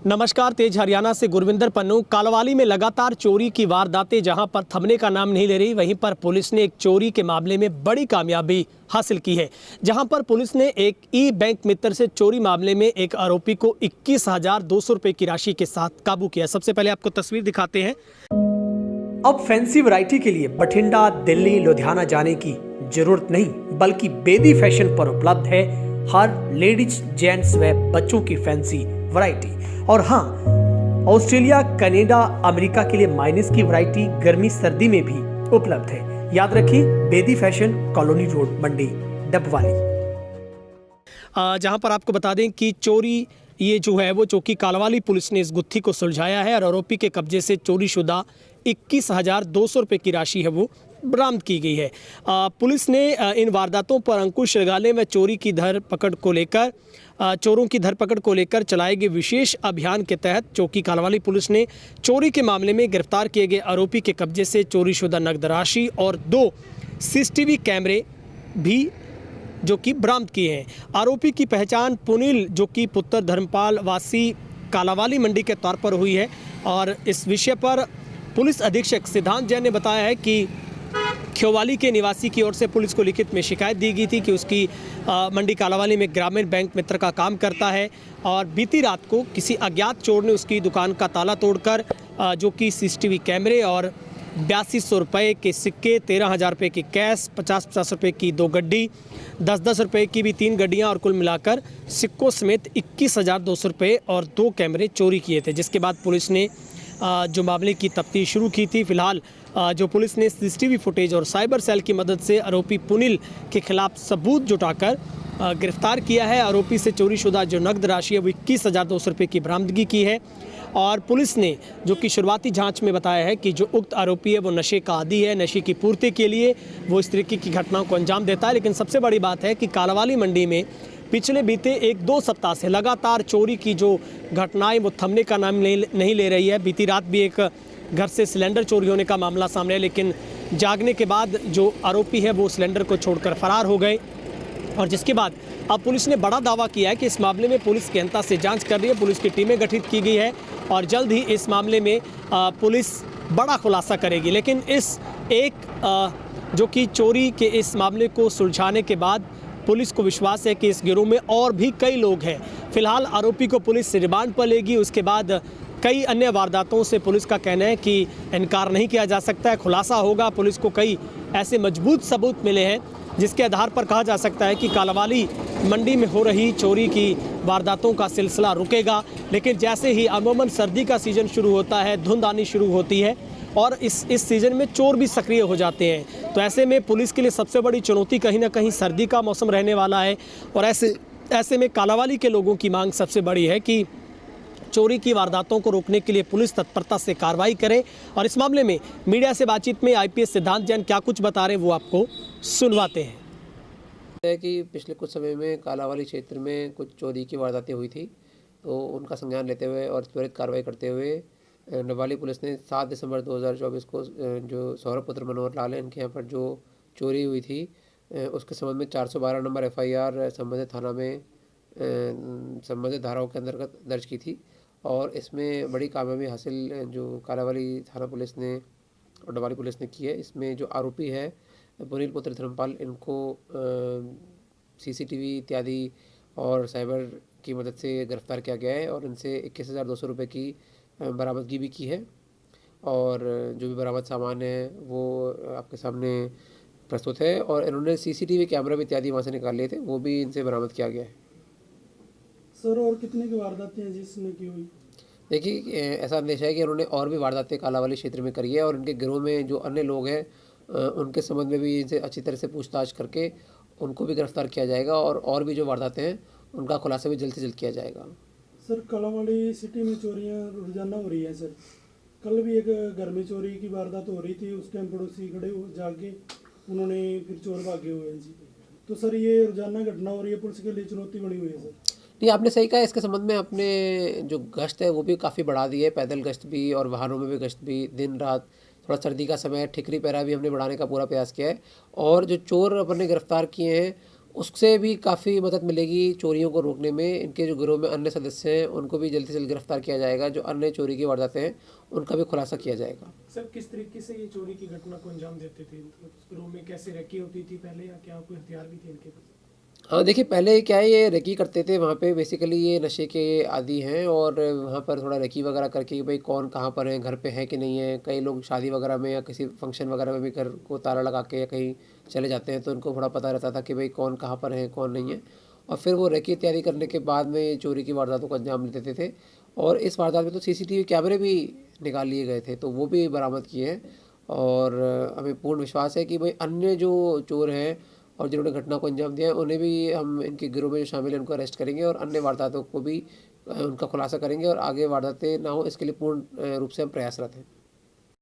नमस्कार। तेज हरियाणा से गुरविंदर पन्नू। कालांवाली में लगातार चोरी की वारदातें जहां पर थमने का नाम नहीं ले रही, वहीं पर पुलिस ने एक चोरी के मामले में बड़ी कामयाबी हासिल की है। जहां पर पुलिस ने एक ई बैंक मित्र से चोरी मामले में एक आरोपी को 21,200 रुपए की राशि के साथ काबू किया। सबसे पहले आपको तस्वीर दिखाते हैं। अब फैंसी वैरायटी के लिए बठिंडा, दिल्ली, लुधियाना जाने की जरूरत नहीं, बल्कि बेदी फैशन पर उपलब्ध है हर लेडीज, जेंट्स व बच्चों की फैंसी वैरायटी। और हाँ, ऑस्ट्रेलिया, कनाडा, अमेरिका के लिए माइनस की वैरायटी गर्मी सर्दी में भी उपलब्ध है। याद रखिए, बेदी फैशन, कॉलोनी रोड, मंडी, डबवाली। जहां पर आपको बता दें कि चोरी ये जो है वो चौकी कालांवाली पुलिस ने इस गुत्थी को सुलझाया है और आरोपी के कब्जे से चोरीशुदा 21,200 रुपए की राशि है वो बरामद की गई है। पुलिस ने इन वारदातों पर अंकुश लगाने में चोरों की धरपकड़ को लेकर चलाए गए विशेष अभियान के तहत चौकी कालांवाली पुलिस ने चोरी के मामले में गिरफ्तार किए गए आरोपी के कब्जे से चोरीशुदा नकद राशि और 2 सीसीटीवी कैमरे भी जो कि बरामद किए हैं। आरोपी की पहचान पुनील, जो कि पुत्र धर्मपाल वासी कालांवाली मंडी के तौर पर हुई है। और इस विषय पर पुलिस अधीक्षक सिद्धांत जैन ने बताया है कि ख्योवाली के निवासी की ओर से पुलिस को लिखित में शिकायत दी गई थी कि उसकी मंडी कालांवाली में ग्रामीण बैंक मित्र का काम करता है और बीती रात को किसी अज्ञात चोर ने उसकी दुकान का ताला तोड़कर जो कि सीसीटीवी कैमरे और 8200 रुपये के सिक्के, 13,000 रुपये की कैश, 50-50 रुपये की 2 गड्डी, 10-10 रुपये की भी 3 गड्डियाँ और कुल मिलाकर सिक्कों समेत 21,200 रुपये और 2 कैमरे चोरी किए थे। जिसके बाद पुलिस ने जो मामले की तफ्तीश शुरू की थी। फिलहाल जो पुलिस ने सीसीटीवी फुटेज और साइबर सेल की मदद से आरोपी पुनील के खिलाफ सबूत जुटाकर गिरफ्तार किया है। आरोपी से चोरीशुदा जो नकद राशि है वो 21,200 रुपये की बरामदगी की है। और पुलिस ने जो कि शुरुआती जांच में बताया है कि जो उक्त आरोपी है वो नशे का आदी है, नशे की पूर्ति के लिए वो इस तरीके की घटनाओं को अंजाम देता है। लेकिन सबसे बड़ी बात है कि कालांवाली मंडी में पिछले बीते 1-2 सप्ताह से लगातार चोरी की जो घटनाएं वो थमने का नाम नहीं ले रही है। बीती रात भी एक घर से सिलेंडर चोरी होने का मामला सामने है, लेकिन जागने के बाद जो आरोपी है वो सिलेंडर को छोड़कर फरार हो गए। और जिसके बाद अब पुलिस ने बड़ा दावा किया है कि इस मामले में पुलिस गहनता से जांच कर रही है। पुलिस की टीमें गठित की गई है और जल्द ही इस मामले में पुलिस बड़ा खुलासा करेगी। लेकिन इस जो कि चोरी के इस मामले को सुलझाने के बाद पुलिस को विश्वास है कि इस गिरोह में और भी कई लोग हैं। फिलहाल आरोपी को पुलिस रिमांड पर लेगी। उसके बाद कई अन्य वारदातों से पुलिस का कहना है कि इनकार नहीं किया जा सकता है, खुलासा होगा। पुलिस को कई ऐसे मजबूत सबूत मिले हैं जिसके आधार पर कहा जा सकता है कि कालांवाली मंडी में हो रही चोरी की वारदातों का सिलसिला रुकेगा। लेकिन जैसे ही अमूमन सर्दी का सीज़न शुरू होता है, धुंध आनी शुरू होती है और इस सीज़न में चोर भी सक्रिय हो जाते हैं। तो ऐसे में पुलिस के लिए सबसे बड़ी चुनौती कहीं ना कहीं सर्दी का मौसम रहने वाला है। और ऐसे में कालांवाली के लोगों की मांग सबसे बड़ी है कि चोरी की वारदातों को रोकने के लिए पुलिस तत्परता से कार्रवाई करे। और इस मामले में मीडिया से बातचीत में आईपीएस सिद्धांत जैन क्या कुछ बता रहे हैं वो आपको सुनवाते हैं। कि पिछले कुछ समय में कालांवाली क्षेत्र में कुछ चोरी की वारदातें हुई थी, तो उनका संज्ञान लेते हुए और त्वरित कार्रवाई करते हुए डबवाली पुलिस ने 7 दिसंबर 2024 को जो सौरभ पुत्र मनोहर लाल है, इनके यहाँ पर जो चोरी हुई थी उसके संबंध में 412 नंबर FIR संबंधित थाना में संबंधित धाराओं के अंतर्गत दर्ज की थी। और इसमें बड़ी कामयाबी हासिल जो कालांवाली थाना पुलिस ने और डबवाली पुलिस ने की है। इसमें जो आरोपी है पुनील पुत्र धर्मपाल, इनको CCTV इत्यादि और साइबर की मदद से गिरफ्तार किया गया है और इनसे 21,200 रुपये की बरामदगी भी की है। और जो भी बरामद सामान है वो आपके सामने प्रस्तुत है। और इन्होंने CCTV कैमरा भी इत्यादि वहाँ से निकाल लिए थे, वो भी इनसे बरामद किया गया है। सर, और कितने की वारदातें हैं जिसने की हुई? देखिए, ऐसा अंदेशा है कि उन्होंने और भी वारदातें कालांवाली क्षेत्र में करी है और इनके गिरोह में जो अन्य लोग हैं उनके संबंध में भी इनसे अच्छी तरह से पूछताछ करके उनको भी गिरफ्तार किया जाएगा और भी जो वारदातें हैं उनका खुलासा भी जल्द से जल्द किया जाएगा। सर, कालांवाली सिटी में चोरियां रोजाना हो रही हैं सर। कल भी एक घर में चोरी की वारदात हो रही थी, उस टाइम पड़ोसी खड़े जाके उन्होंने फिर चोर भागे हुए हैं जी। तो सर, ये रोजाना घटना हो रही है, पुलिस के लिए चुनौती बनी हुई है सर। नहीं, आपने सही कहा। इसके संबंध में अपने जो गश्त है वो भी काफ़ी बढ़ा दी है, पैदल गश्त भी और वाहनों में भी गश्त भी, दिन रात। थोड़ा सर्दी का समय है, ठिकरी पहरा भी हमने बढ़ाने का पूरा प्रयास किया है। और जो चोर अपने गिरफ्तार किए हैं उससे भी काफ़ी मदद मिलेगी चोरियों को रोकने में। इनके जो गिरोह में अन्य सदस्य हैं उनको भी जल्द से जल्द गिरफ्तार किया जाएगा। जो अन्य चोरी की वारदातें हैं उनका भी खुलासा किया जाएगा। सर, किस तरीके से ये चोरी की घटना को अंजाम देते थे? मतलब गिरोह में कैसे रेकी होती थी पहले, या क्या कोई हथियार भी थे इनके पास? हाँ, देखिए पहले क्या है, ये रेकी करते थे वहाँ पे। बेसिकली ये नशे के आदी हैं और वहाँ पर थोड़ा रेकी वगैरह करके कि भाई कौन कहाँ पर है, घर पे है कि नहीं है। कई लोग शादी वगैरह में या किसी फंक्शन वगैरह में भी घर को ताला लगा के या कहीं चले जाते हैं, तो उनको थोड़ा पता रहता था कि भाई कौन कहाँ पर है, कौन नहीं है। और फिर वो रेकी इत्यादि करने के बाद में ये चोरी की वारदातों को अंजाम देते थे। और इस वारदात में तो सीसीटीवी कैमरे भी निकाल लिए गए थे, तो वो भी बरामद किए हैं। और हमें पूर्ण विश्वास है कि भाई अन्य जो चोर हैं और जिन्होंने घटना को अंजाम दिया है उन्हें भी हम इनके गिरोह में जो शामिल हैं उनको अरेस्ट करेंगे और अन्य वारदातों को भी उनका खुलासा करेंगे और आगे वारदातें ना हो इसके लिए पूर्ण रूप से हम प्रयासरत हैं।